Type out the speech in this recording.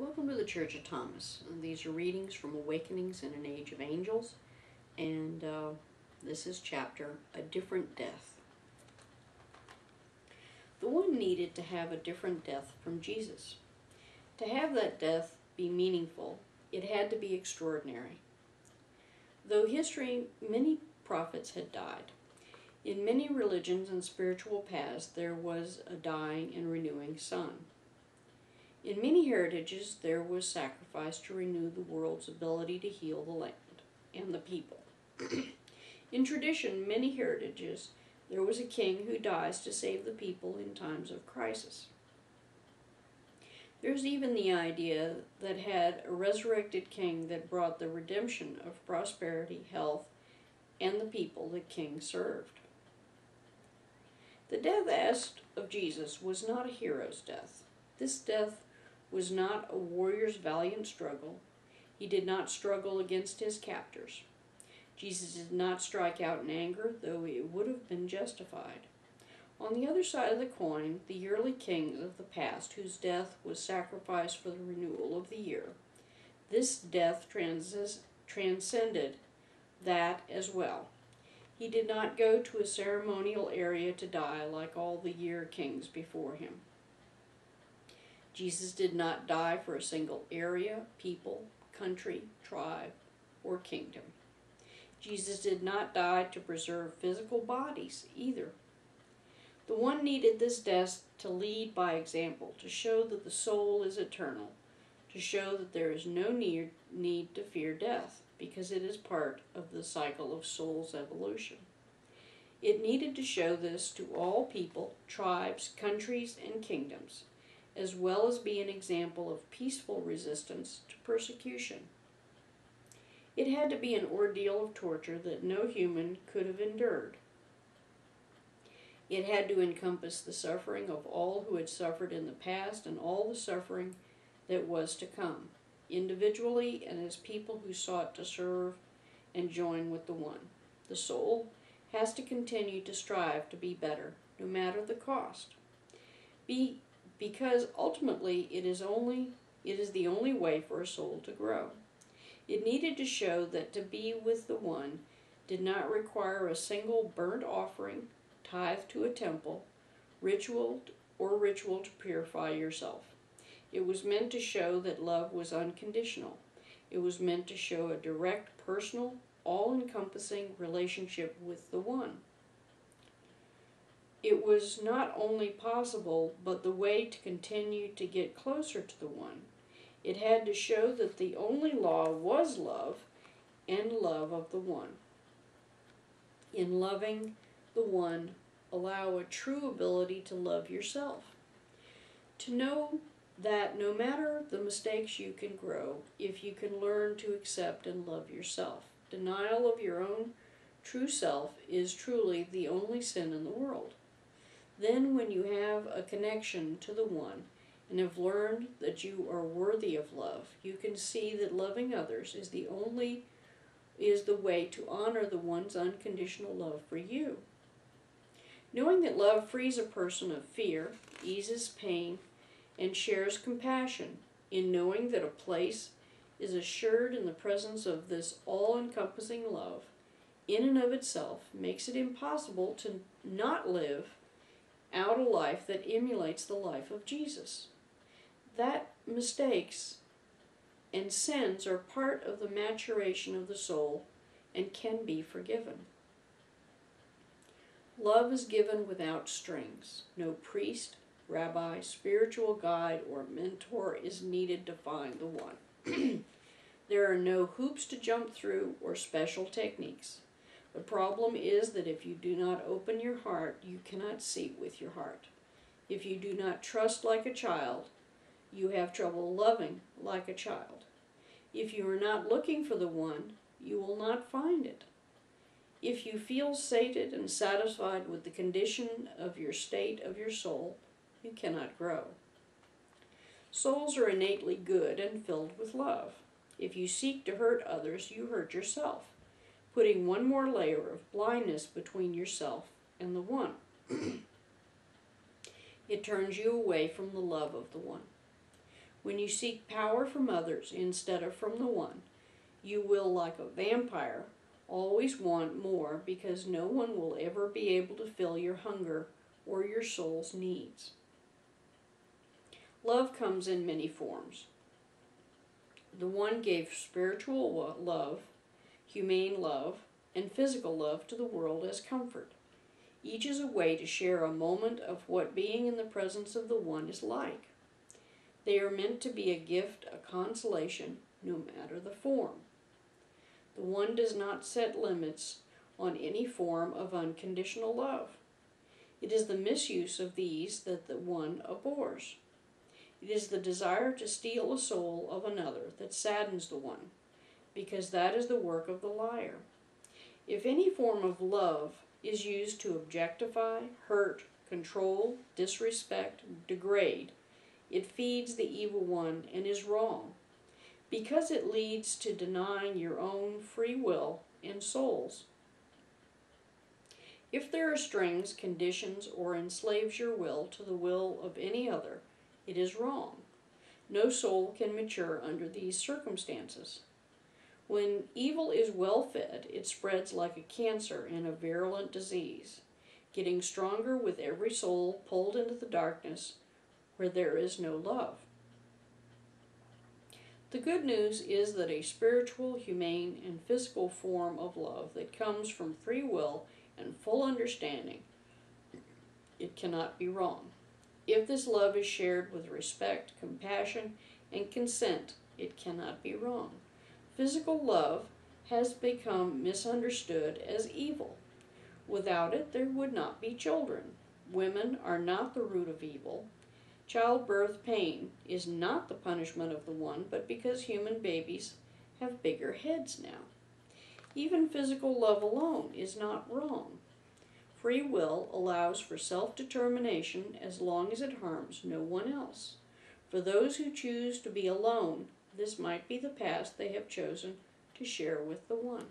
Welcome to the Church of Thomas. These are readings from Awakenings in an Age of Angels, and this is chapter A Different Death. The one needed to have a different death from Jesus. To have that death be meaningful, it had to be extraordinary. Though history, many prophets had died. In many religions and spiritual paths, there was a dying and renewing sun. In many heritages, there was sacrifice to renew the world's ability to heal the land and the people. In tradition, many heritages, there was a king who dies to save the people in times of crisis. There's even the idea that had a resurrected king that brought the redemption of prosperity, health, and the people the king served. The death asked of Jesus was not a hero's death. This death was not a warrior's valiant struggle. He did not struggle against his captors. Jesus did not strike out in anger, though it would have been justified. On the other side of the coin, the early kings of the past, whose death was sacrificed for the renewal of the year, this death transcended that as well. He did not go to a ceremonial area to die like all the year kings before him. Jesus did not die for a single area, people, country, tribe, or kingdom. Jesus did not die to preserve physical bodies either. The one needed this death to lead by example, to show that the soul is eternal, to show that there is no need to fear death, because it is part of the cycle of soul's evolution. It needed to show this to all people, tribes, countries, and kingdoms, as well as be an example of peaceful resistance to persecution. It had to be an ordeal of torture that no human could have endured. It had to encompass the suffering of all who had suffered in the past and all the suffering that was to come, individually and as people who sought to serve and join with the One. The soul has to continue to strive to be better, no matter the cost. Because ultimately it is the only way for a soul to grow. It needed to show that to be with the One did not require a single burnt offering, tithe to a temple, ritual to purify yourself. It was meant to show that love was unconditional. It was meant to show a direct, personal, all-encompassing relationship with the One. It was not only possible, but the way to continue to get closer to the One. It had to show that the only law was love, and love of the One. In loving the One, allow a true ability to love yourself. To know that no matter the mistakes you can grow, if you can learn to accept and love yourself. Denial of your own true self is truly the only sin in the world. Then when you have a connection to the One and have learned that you are worthy of love, you can see that loving others is the way to honor the One's unconditional love for you. Knowing that love frees a person of fear, eases pain, and shares compassion, in knowing that a place is assured in the presence of this all-encompassing love, in and of itself makes it impossible to not live out a life that emulates the life of Jesus. That mistakes and sins are part of the maturation of the soul and can be forgiven. Love is given without strings. No priest, rabbi, spiritual guide, or mentor is needed to find the One. There are no hoops to jump through or special techniques. The problem is that if you do not open your heart, you cannot see with your heart. If you do not trust like a child, you have trouble loving like a child. If you are not looking for the One, you will not find it. If you feel sated and satisfied with the condition of your state of your soul, you cannot grow. Souls are innately good and filled with love. If you seek to hurt others, you hurt yourself, putting one more layer of blindness between yourself and the One. It turns you away from the love of the One. When you seek power from others instead of from the one, you will, like a vampire, always want more because no one will ever be able to fill your hunger or your soul's needs. Love comes in many forms. The one gave spiritual love, humane love, and physical love to the world as comfort. Each is a way to share a moment of what being in the presence of the one is like. They are meant to be a gift, a consolation, no matter the form. The one does not set limits on any form of unconditional love. It is the misuse of these that the one abhors. It is the desire to steal a soul of another that saddens the one, because that is the work of the liar. If any form of love is used to objectify, hurt, control, disrespect, degrade, it feeds the evil one and is wrong, because it leads to denying your own free will and souls. If there are strings, conditions, or enslaves your will to the will of any other, it is wrong. No soul can mature under these circumstances. When evil is well fed, it spreads like a cancer and a virulent disease, getting stronger with every soul pulled into the darkness where there is no love. The good news is that a spiritual, humane, and physical form of love that comes from free will and full understanding, it cannot be wrong. If this love is shared with respect, compassion, and consent, it cannot be wrong. Physical love has become misunderstood as evil. Without it, there would not be children. Women are not the root of evil. Childbirth pain is not the punishment of the one, but because human babies have bigger heads now. Even physical love alone is not wrong. Free will allows for self-determination as long as it harms no one else. For those who choose to be alone, this might be the past they have chosen to share with the one.